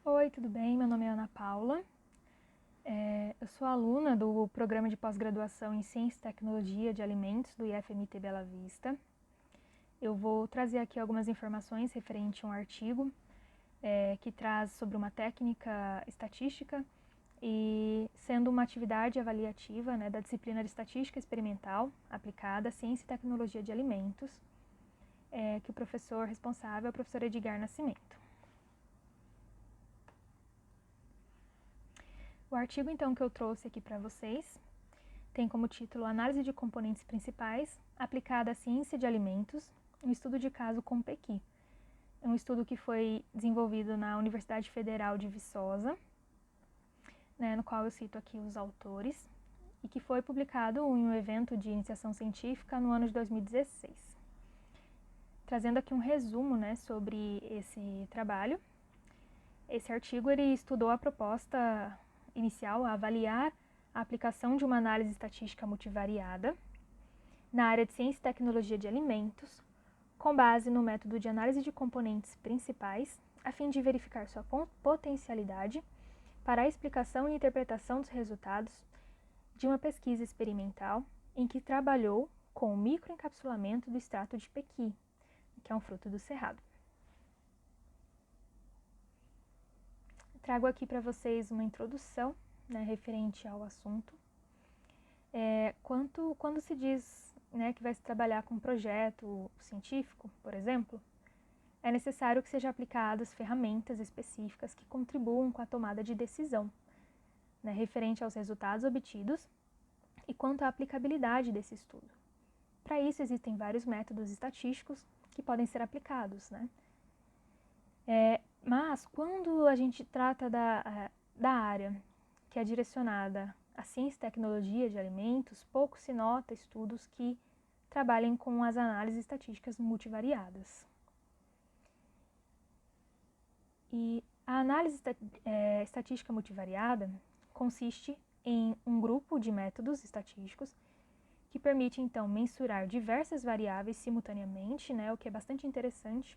Oi, tudo bem? Meu nome é Ana Paula. Eu sou aluna do Programa de Pós-Graduação em Ciência e Tecnologia de Alimentos do IFMT Bela Vista. Eu vou trazer aqui algumas informações referente a um artigo que traz sobre uma técnica estatística e sendo uma atividade avaliativa, da disciplina de Estatística Experimental aplicada à Ciência e Tecnologia de Alimentos, que o professor responsável é o professor Edgar Nascimento. O artigo, então, que eu trouxe aqui para vocês tem como título Análise de componentes principais aplicada à ciência de alimentos, um estudo de caso com Pequi. É um estudo que foi desenvolvido na Universidade Federal de Viçosa, no qual eu cito aqui os autores, e que foi publicado em um evento de iniciação científica no ano de 2016. Trazendo aqui um resumo, sobre esse trabalho. Esse artigo ele estudou a proposta inicial a avaliar a aplicação de uma análise estatística multivariada na área de ciência e tecnologia de alimentos, com base no método de análise de componentes principais, a fim de verificar sua potencialidade para a explicação e interpretação dos resultados de uma pesquisa experimental em que trabalhou com o microencapsulamento do extrato de Pequi, que é um fruto do cerrado. Trago aqui para vocês uma introdução, referente ao assunto. Quando se diz, que vai se trabalhar com um projeto científico, por exemplo, é necessário que sejam aplicadas ferramentas específicas que contribuam com a tomada de decisão, referente aos resultados obtidos e quanto à aplicabilidade desse estudo. Para isso, existem vários métodos estatísticos que podem ser aplicados, Mas, quando a gente trata da área que é direcionada à ciência e tecnologia de alimentos, pouco se nota estudos que trabalhem com as análises estatísticas multivariadas. E a análise estatística multivariada consiste em um grupo de métodos estatísticos que permite, então, mensurar diversas variáveis simultaneamente, o que é bastante interessante,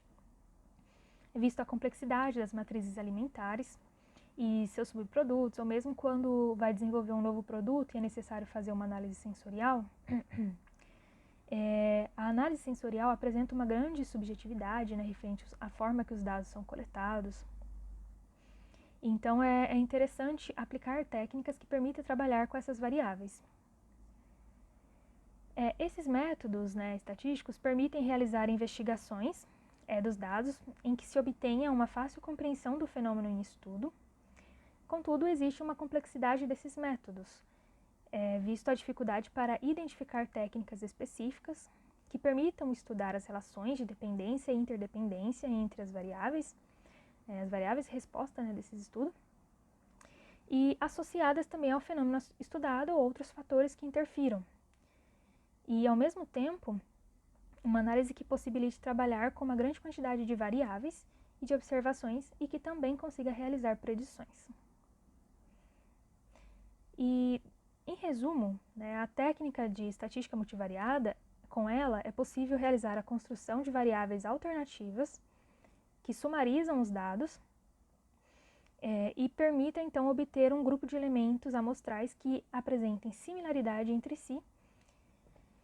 visto a complexidade das matrizes alimentares e seus subprodutos, ou mesmo quando vai desenvolver um novo produto e é necessário fazer uma análise sensorial, a análise sensorial apresenta uma grande subjetividade, referente à forma que os dados são coletados. Então, é interessante aplicar técnicas que permitam trabalhar com essas variáveis. Esses métodos estatísticos permitem realizar investigações dos dados em que se obtenha uma fácil compreensão do fenômeno em estudo. Contudo, existe uma complexidade desses métodos, visto a dificuldade para identificar técnicas específicas que permitam estudar as relações de dependência e interdependência entre as variáveis resposta desses estudos, e associadas também ao fenômeno estudado ou outros fatores que interfiram. E, ao mesmo tempo, uma análise que possibilite trabalhar com uma grande quantidade de variáveis e de observações e que também consiga realizar predições. E, em resumo, a técnica de estatística multivariada, com ela é possível realizar a construção de variáveis alternativas que sumarizam os dados e permitem, então, obter um grupo de elementos amostrais que apresentem similaridade entre si.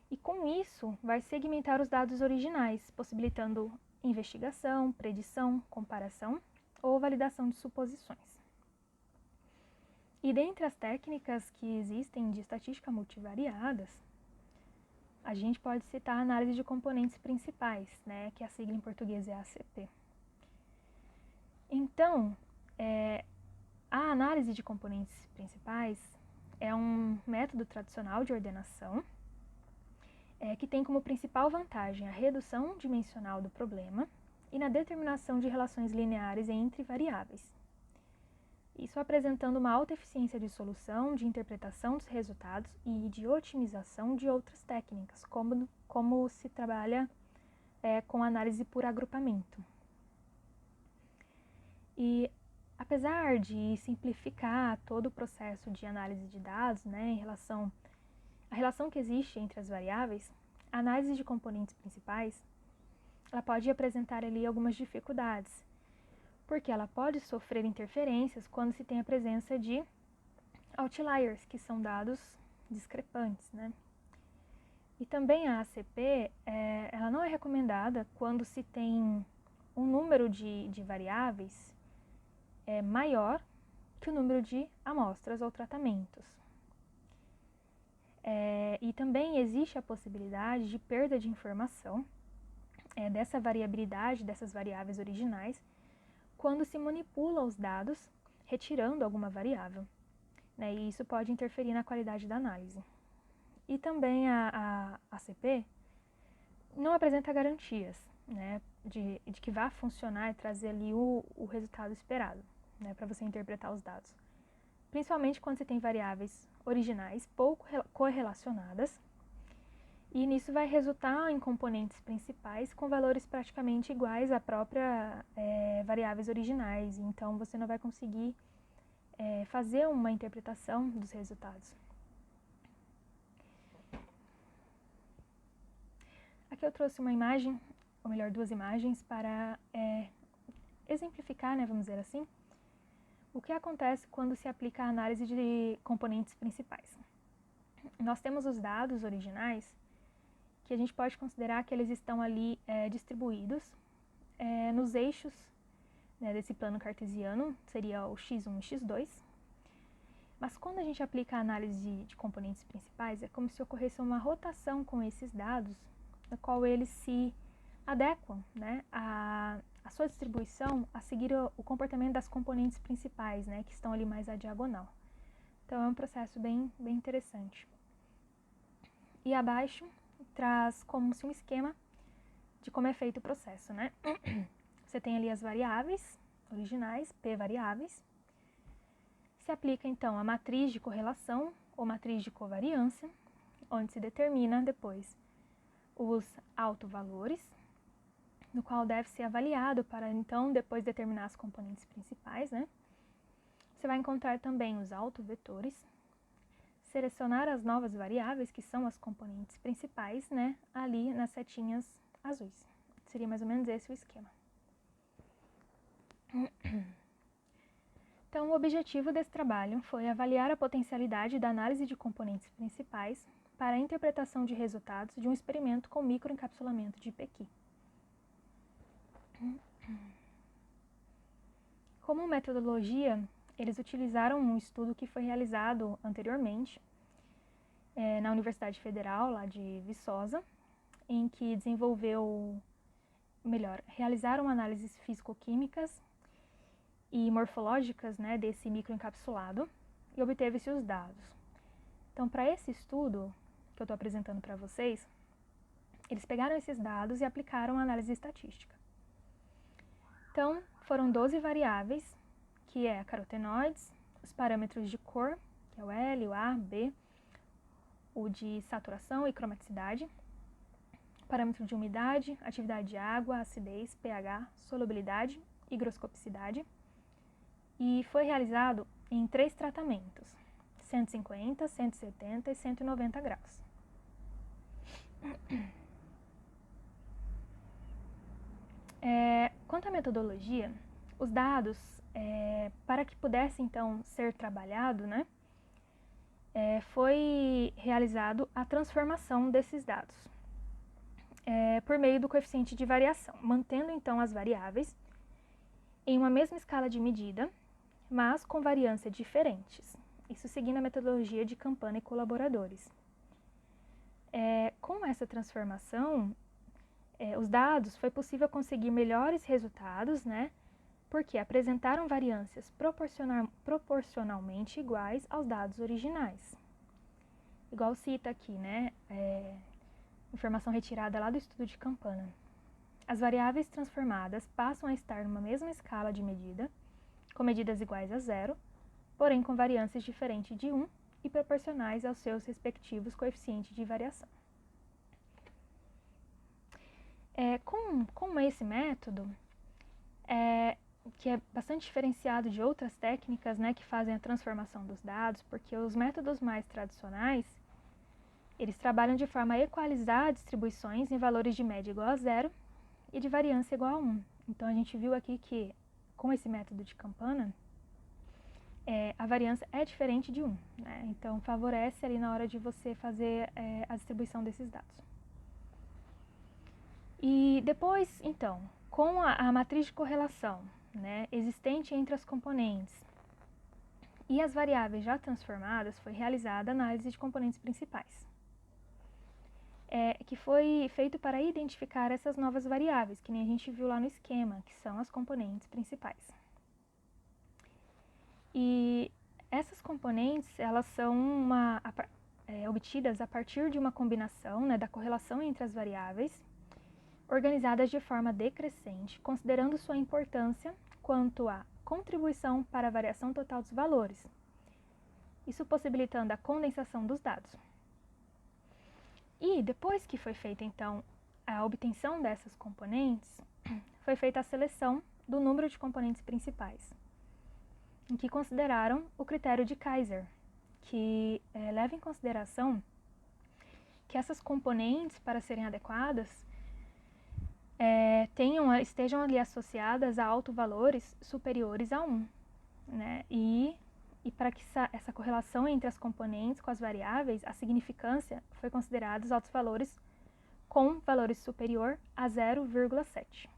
E com isso, vai segmentar os dados originais, possibilitando investigação, predição, comparação ou validação de suposições. E dentre as técnicas que existem de estatística multivariadas, a gente pode citar a análise de componentes principais, que a sigla em português é ACP. Então, a análise de componentes principais é um método tradicional de ordenação que tem como principal vantagem a redução dimensional do problema e na determinação de relações lineares entre variáveis. Isso apresentando uma alta eficiência de solução, de interpretação dos resultados e de otimização de outras técnicas, como se trabalha com análise por agrupamento. E apesar de simplificar todo o processo de análise de dados, em relação à relação que existe entre as variáveis, a análise de componentes principais ela pode apresentar ali algumas dificuldades, porque ela pode sofrer interferências quando se tem a presença de outliers, que são dados discrepantes, né? E também a ACP, ela não é recomendada quando se tem um número de variáveis maior que o número de amostras ou tratamentos. E também existe a possibilidade de perda de informação dessa variabilidade, dessas variáveis originais, quando se manipula os dados retirando alguma variável, né? E isso pode interferir na qualidade da análise. E também a ACP não apresenta garantias, né, de que vá funcionar e trazer ali o resultado esperado, né, para você interpretar os dados. Principalmente quando você tem variáveis originais pouco correlacionadas, e nisso vai resultar em componentes principais com valores praticamente iguais à própria variáveis originais. Então, você não vai conseguir fazer uma interpretação dos resultados. Aqui eu trouxe uma imagem, ou melhor, duas imagens, para exemplificar, né, vamos dizer assim, o que acontece quando se aplica a análise de componentes principais. Nós temos os dados originais, que a gente pode considerar que eles estão ali distribuídos nos eixos, né, desse plano cartesiano, seria o x1 e x2. Mas quando a gente aplica a análise de componentes principais, é como se ocorresse uma rotação com esses dados, na qual eles se adequam, né, a sua distribuição a seguir o comportamento das componentes principais, né, que estão ali mais à diagonal. Então é um processo bem interessante. E abaixo traz como se um esquema de como é feito o processo, né? Você tem ali as variáveis originais, P variáveis. Se aplica então a matriz de correlação ou matriz de covariância, onde se determina depois os autovalores, no qual deve ser avaliado para então depois determinar as componentes principais, né? Você vai encontrar também os autovetores, selecionar as novas variáveis, que são as componentes principais, né, ali nas setinhas azuis. Seria mais ou menos esse o esquema. Então, o objetivo desse trabalho foi avaliar a potencialidade da análise de componentes principais para a interpretação de resultados de um experimento com microencapsulamento de Pequi. Como metodologia, eles utilizaram um estudo que foi realizado anteriormente na Universidade Federal, lá de Viçosa, em que realizaram análises físico-químicas e morfológicas, né, desse microencapsulado e obteve-se os dados. Então, para esse estudo que eu estou apresentando para vocês, eles pegaram esses dados e aplicaram a análise estatística. Então, foram 12 variáveis, que é carotenoides, os parâmetros de cor, que é o L, o A, B, o de saturação e cromaticidade, parâmetro de umidade, atividade de água, acidez, pH, solubilidade, higroscopicidade, e foi realizado em 3 tratamentos, 150, 170 e 190 graus. Quanto à metodologia, os dados, para que pudesse então ser trabalhado, né, foi realizado a transformação desses dados por meio do coeficiente de variação, mantendo então as variáveis em uma mesma escala de medida, mas com variâncias diferentes, isso seguindo a metodologia de Campana e colaboradores. Com essa transformação, os dados foi possível conseguir melhores resultados, né, porque apresentaram variâncias proporcionalmente iguais aos dados originais. Igual cita aqui, né, informação retirada lá do estudo de Campana. As variáveis transformadas passam a estar numa mesma escala de medida, com medidas iguais a 0, porém com variâncias diferentes de 1 e proporcionais aos seus respectivos coeficientes de variação. Com esse método, que é bastante diferenciado de outras técnicas, né, que fazem a transformação dos dados, porque os métodos mais tradicionais, eles trabalham de forma a equalizar distribuições em valores de média igual a 0 e de variância igual a 1. Então, a gente viu aqui que com esse método de Campana, a variância é diferente de 1, né? Então favorece ali na hora de você fazer a distribuição desses dados. E depois, então, com a matriz de correlação, né, existente entre as componentes e as variáveis já transformadas, foi realizada a análise de componentes principais, que foi feito para identificar essas novas variáveis, que nem a gente viu lá no esquema, que são as componentes principais. E essas componentes, elas são obtidas a partir de uma combinação, né, da correlação entre as variáveis, organizadas de forma decrescente, considerando sua importância quanto à contribuição para a variação total dos valores, isso possibilitando a condensação dos dados. E depois que foi feita, então, a obtenção dessas componentes, foi feita a seleção do número de componentes principais, em que consideraram o critério de Kaiser, que leva em consideração que essas componentes, para serem adequadas, estejam ali associadas a autovalores superiores a 1, né? E para que essa correlação entre as componentes com as variáveis, a significância foi considerada os autovalores com valores superior a 0,7.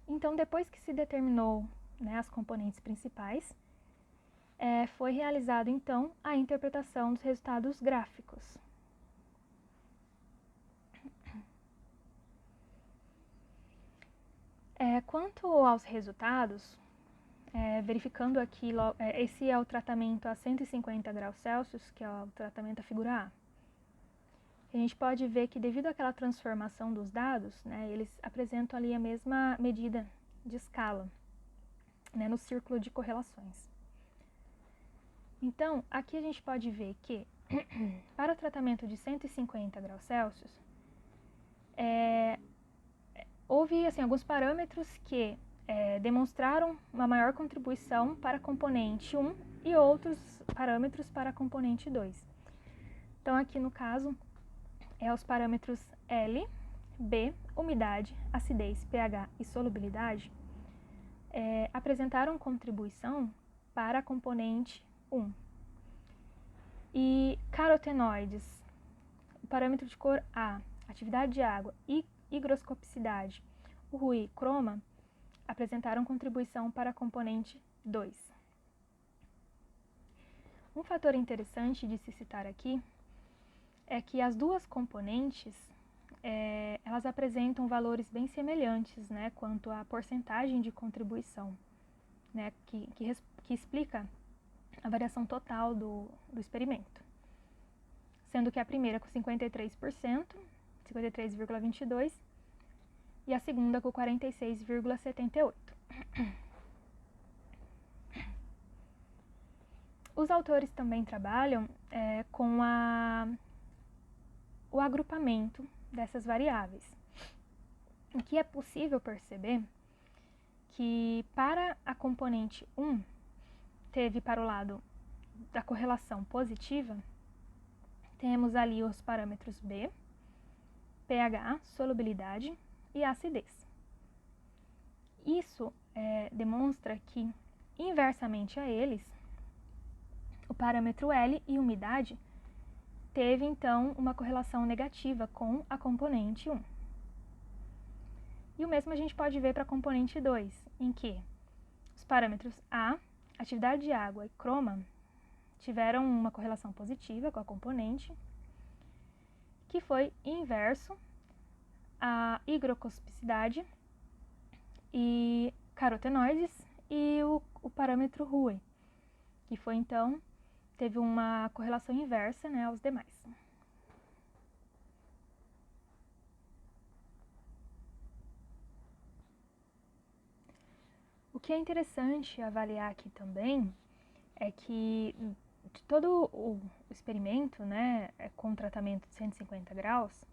Então, depois que se determinou, né, as componentes principais, foi realizado então a interpretação dos resultados gráficos. Quanto aos resultados, verificando aqui, esse é o tratamento a 150 graus Celsius, que é o tratamento da figura A. A gente pode ver que devido àquela transformação dos dados, né, eles apresentam ali a mesma medida de escala, né, no círculo de correlações. Então, aqui a gente pode ver que para o tratamento de 150 graus Celsius, houve assim, alguns parâmetros que demonstraram uma maior contribuição para a componente 1 e outros parâmetros para a componente 2. Então, aqui no caso, os parâmetros L, B, umidade, acidez, pH e solubilidade apresentaram contribuição para a componente 1. E carotenoides, o parâmetro de cor A, atividade de água e higroscopicidade, o RUI e croma, apresentaram contribuição para a componente 2. Um fator interessante de se citar aqui é que as duas componentes, elas apresentam valores bem semelhantes, né, quanto à porcentagem de contribuição, né, que explica a variação total do experimento. Sendo que a primeira com 53%, 53,22%, e a segunda com 46,78%. Os autores também trabalham com o agrupamento dessas variáveis. O que é possível perceber que para a componente 1, teve para o lado da correlação positiva, temos ali os parâmetros B, pH, solubilidade e acidez. Isso demonstra que, inversamente a eles, o parâmetro L e umidade teve, então, uma correlação negativa com a componente 1. E o mesmo a gente pode ver para a componente 2, em que os parâmetros A, atividade de água e croma tiveram uma correlação positiva com a componente, que foi inverso a higroscopicidade e carotenoides e o parâmetro RUI, que foi, então, teve uma correlação inversa, né, aos demais. O que é interessante avaliar aqui também é que de todo o experimento, né, com tratamento de 150 graus,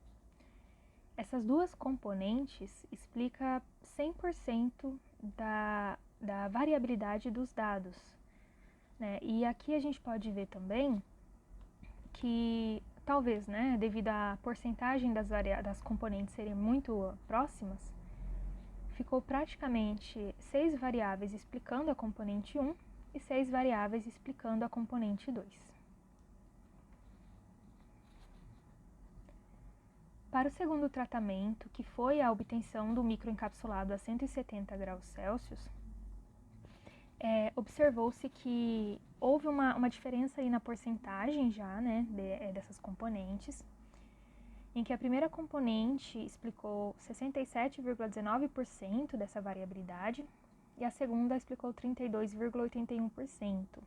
essas duas componentes explicam 100% da variabilidade dos dados, né? E aqui a gente pode ver também que talvez, né, devido à porcentagem das componentes serem muito próximas, ficou praticamente 6 variáveis explicando a componente 1 e 6 variáveis explicando a componente 2. Para o segundo tratamento, que foi a obtenção do microencapsulado a 170 graus Celsius, observou-se que houve uma diferença aí na porcentagem já, né, dessas componentes, em que a primeira componente explicou 67,19% dessa variabilidade e a segunda explicou 32,81%.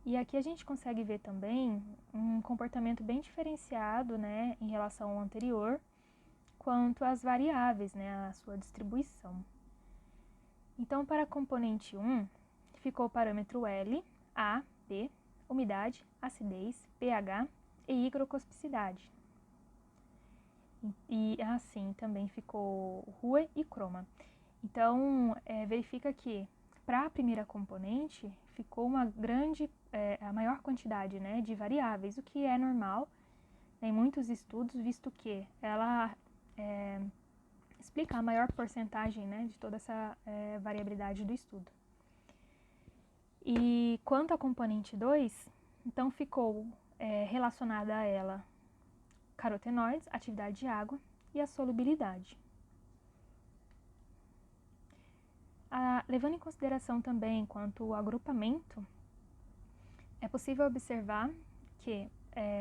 E aqui a gente consegue ver também um comportamento bem diferenciado, né, em relação ao anterior, quanto às variáveis, né, a sua distribuição. Então, para a componente 1, ficou o parâmetro L, A, B, umidade, acidez, pH e higrocospicidade. E assim também ficou Rue e Croma. Então, verifica que para a primeira componente ficou uma grande, a maior quantidade, né, de variáveis, o que é normal, né, em muitos estudos, visto que ela explica a maior porcentagem, né, de toda essa variabilidade do estudo. E quanto à componente 2, então ficou relacionada a ela carotenoides, atividade de água e a solubilidade. Levando em consideração também quanto ao agrupamento, é possível observar que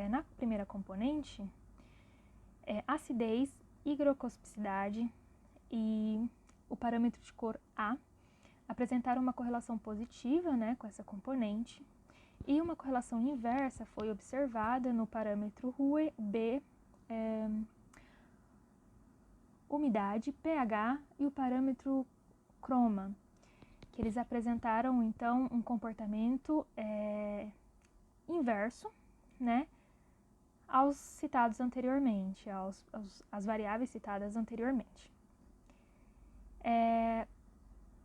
na primeira componente, acidez, higrocospicidade e o parâmetro de cor A apresentaram uma correlação positiva, né, com essa componente, e uma correlação inversa foi observada no parâmetro Rue, B, umidade, pH e o parâmetro Croma, que eles apresentaram então um comportamento inverso, né, aos citados anteriormente, às variáveis citadas anteriormente.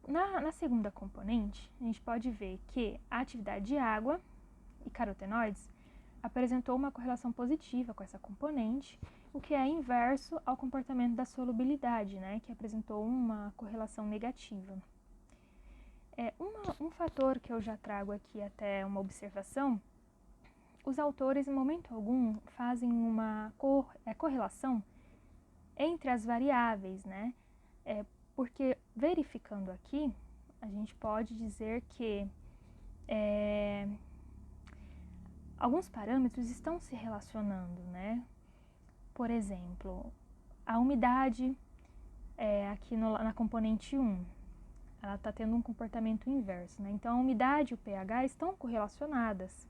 Na segunda componente, a gente pode ver que a atividade de água e carotenoides apresentou uma correlação positiva com essa componente, o que é inverso ao comportamento da solubilidade, né, que apresentou uma correlação negativa. Um fator que eu já trago aqui até uma observação, os autores em momento algum fazem uma correlação entre as variáveis, né, porque verificando aqui, a gente pode dizer que alguns parâmetros estão se relacionando, né? Por exemplo, a umidade aqui na componente 1, ela está tendo um comportamento inverso, né? Então, a umidade e o pH estão correlacionadas.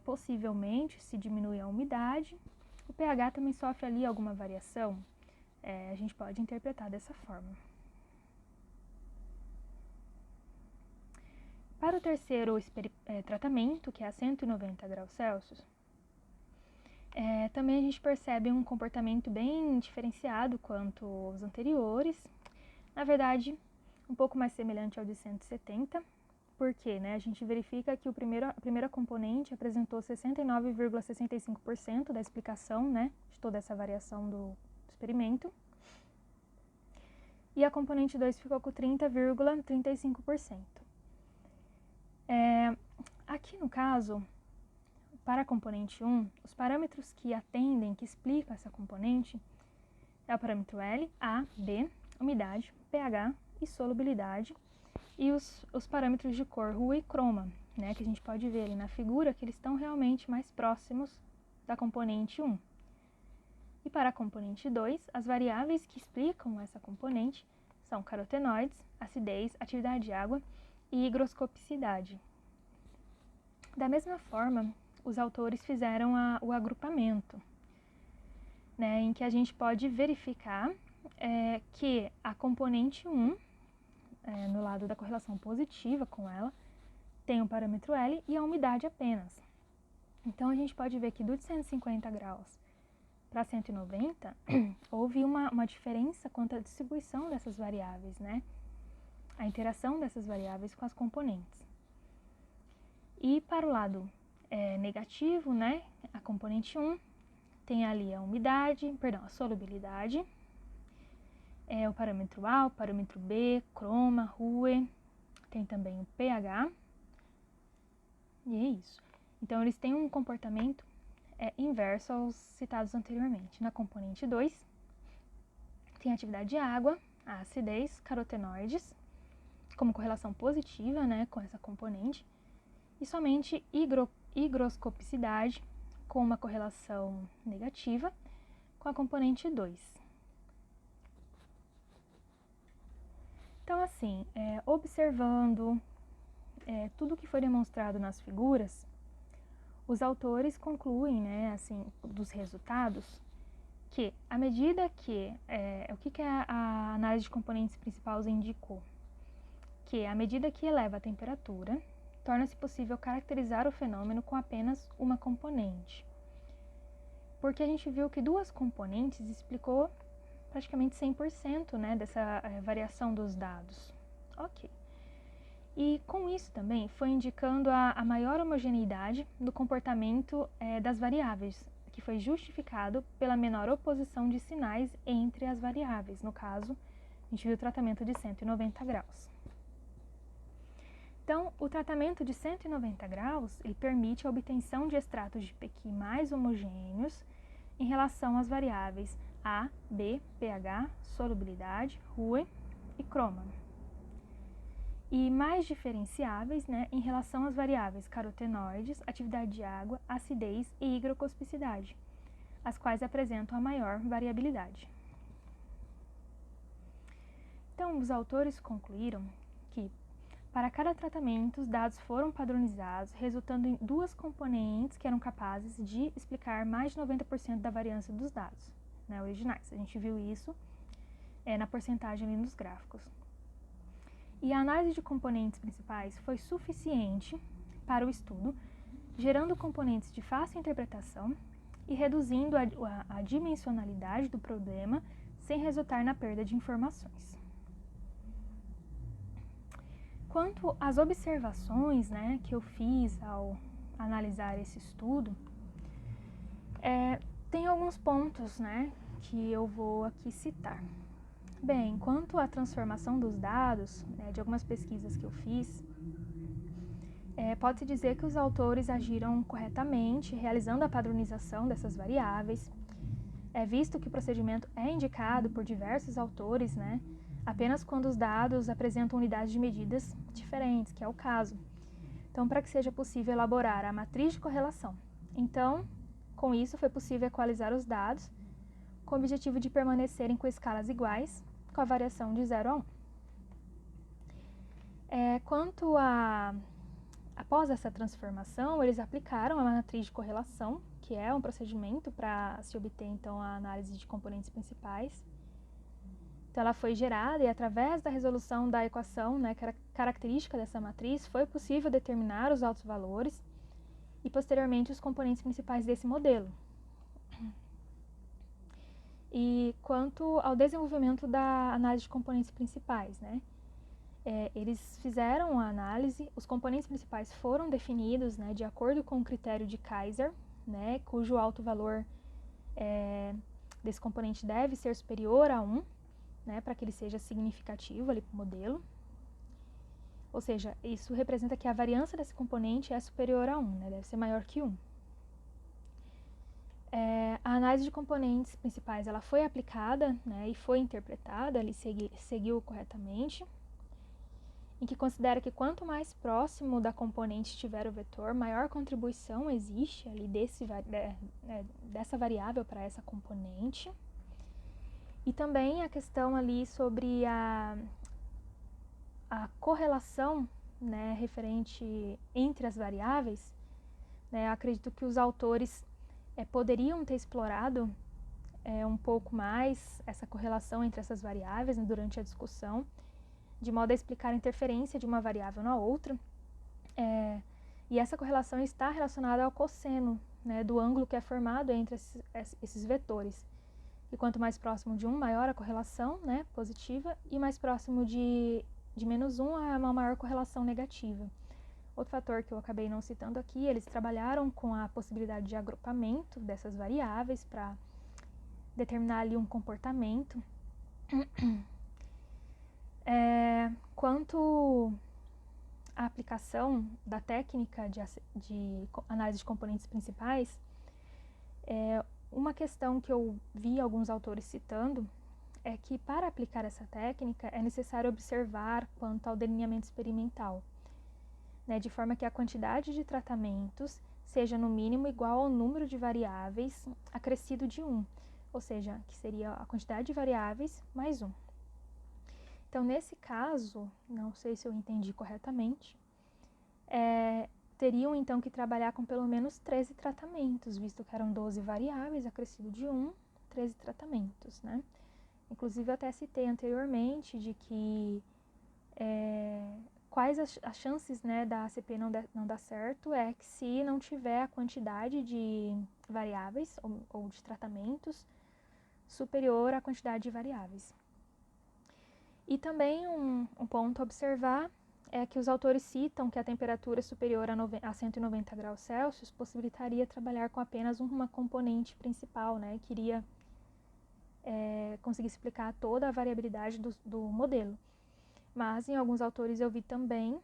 Possivelmente, se diminui a umidade, o pH também sofre ali alguma variação. A gente pode interpretar dessa forma. Para o terceiro tratamento, que é a 190 graus Celsius, também a gente percebe um comportamento bem diferenciado quanto aos anteriores. Na verdade, um pouco mais semelhante ao de 170, porque, né, a gente verifica que a primeira componente apresentou 69,65% da explicação, né, de toda essa variação do experimento. E a componente 2 ficou com 30,35%. Aqui no caso, para a componente 1, os parâmetros que atendem, que explicam essa componente, é o parâmetro L, A, B, umidade, pH e solubilidade, e os parâmetros de cor, Rue e Croma, né, que a gente pode ver ali na figura que eles estão realmente mais próximos da componente 1. E para a componente 2, as variáveis que explicam essa componente são carotenoides, acidez, atividade de água e higroscopicidade. Da mesma forma, os autores fizeram o agrupamento, né, em que a gente pode verificar que a componente 1, no lado da correlação positiva com ela, tem o parâmetro L e a umidade apenas. Então, a gente pode ver que do de 150 graus para 190, houve uma diferença quanto à distribuição dessas variáveis, né? A interação dessas variáveis com as componentes. E para o lado negativo, né, a componente 1 tem ali a solubilidade, O parâmetro A, o parâmetro B, croma, Rue, tem também o pH, e é isso. Então, eles têm um comportamento inverso aos citados anteriormente. Na componente 2, tem a atividade de água, a acidez, carotenoides, como correlação positiva, né, com essa componente, e somente higroscopicidade, com uma correlação negativa, com a componente 2. Então, assim, observando tudo que foi demonstrado nas figuras, os autores concluem, né, assim, dos resultados, que à medida que, o que a análise de componentes principais indicou? Que à medida que eleva a temperatura, torna-se possível caracterizar o fenômeno com apenas uma componente. Porque a gente viu que duas componentes explicou praticamente 100%, né, dessa variação dos dados. Ok. E com isso também foi indicando a maior homogeneidade do comportamento das variáveis, que foi justificado pela menor oposição de sinais entre as variáveis. No caso, a gente viu o tratamento de 190 graus. Então, o tratamento de 190 graus ele permite a obtenção de extratos de Pequi mais homogêneos em relação às variáveis A, B, pH, solubilidade, Rue e croma. E mais diferenciáveis, né, em relação às variáveis carotenoides, atividade de água, acidez e higrocospicidade, as quais apresentam a maior variabilidade. Então, os autores concluíram que, para cada tratamento, os dados foram padronizados, resultando em duas componentes que eram capazes de explicar mais de 90% da variância dos dados, né, originais. A gente viu isso na porcentagem ali nos gráficos. E a análise de componentes principais foi suficiente para o estudo, gerando componentes de fácil interpretação e reduzindo a dimensionalidade do problema sem resultar na perda de informações. Quanto às observações, né, que eu fiz ao analisar esse estudo, tem alguns pontos, né, que eu vou aqui citar. Bem, quanto à transformação dos dados, de algumas pesquisas que eu fiz, pode-se dizer que os autores agiram corretamente, realizando a padronização dessas variáveis, visto que o procedimento é indicado por diversos autores, né, apenas quando os dados apresentam unidades de medidas diferentes, que é o caso. Então, para que seja possível elaborar a matriz de correlação. Então, com isso, foi possível equalizar os dados, com o objetivo de permanecerem com escalas iguais, com a variação de 0 a 1. Quanto após essa transformação, eles aplicaram a matriz de correlação, que é um procedimento para se obter, então, a análise de componentes principais. Então, ela foi gerada e, através da resolução da equação, né, característica dessa matriz, foi possível determinar os altos valores e, posteriormente, os componentes principais desse modelo. E quanto ao desenvolvimento da análise de componentes principais, né? Eles fizeram a análise, os componentes principais foram definidos, né, de acordo com o critério de Kaiser, né, cujo alto valor desse componente deve ser superior a 1, né, para que ele seja significativo ali para o modelo. Ou seja, isso representa que a variância desse componente é superior a 1, né, deve ser maior que 1. A análise de componentes principais ela foi aplicada, né, e foi interpretada, ele seguiu corretamente, em que considera que quanto mais próximo da componente estiver o vetor, maior contribuição existe ali dessa variável para essa componente. E também a questão ali sobre a correlação, né, referente entre as variáveis, né, acredito que os autores poderiam ter explorado um pouco mais essa correlação entre essas variáveis, né, durante a discussão, de modo a explicar a interferência de uma variável na outra. E essa correlação está relacionada ao cosseno, né, do ângulo que é formado entre esses vetores. E quanto mais próximo de 1, maior a correlação, né, positiva, e mais próximo de menos 1, é uma maior correlação negativa. Outro fator que eu acabei não citando aqui, eles trabalharam com a possibilidade de agrupamento dessas variáveis para determinar ali um comportamento. Quanto à aplicação da técnica de análise de componentes principais, uma questão que eu vi alguns autores citando é que para aplicar essa técnica é necessário observar quanto ao delineamento experimental, né, de forma que a quantidade de tratamentos seja no mínimo igual ao número de variáveis acrescido de 1, ou seja, que seria a quantidade de variáveis mais 1. Então, nesse caso, não sei se eu entendi corretamente, teriam então que trabalhar com pelo menos 13 tratamentos, visto que eram 12 variáveis acrescido de 1, 13 tratamentos, né? Inclusive, eu até citei anteriormente de que quais as chances, né, da ACP não dar certo é que se não tiver a quantidade de variáveis ou de tratamentos superior à quantidade de variáveis. E também um ponto a observar é que os autores citam que a temperatura superior a 190 graus Celsius possibilitaria trabalhar com apenas uma componente principal, né, que iria conseguir explicar toda a variabilidade do modelo. Mas em alguns autores eu vi também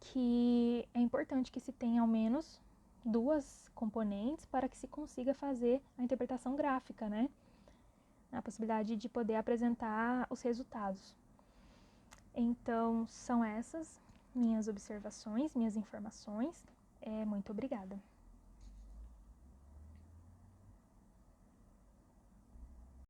que é importante que se tenha ao menos 2 componentes para que se consiga fazer a interpretação gráfica, né? A possibilidade de poder apresentar os resultados. Então, são essas minhas observações, minhas informações. Muito obrigada.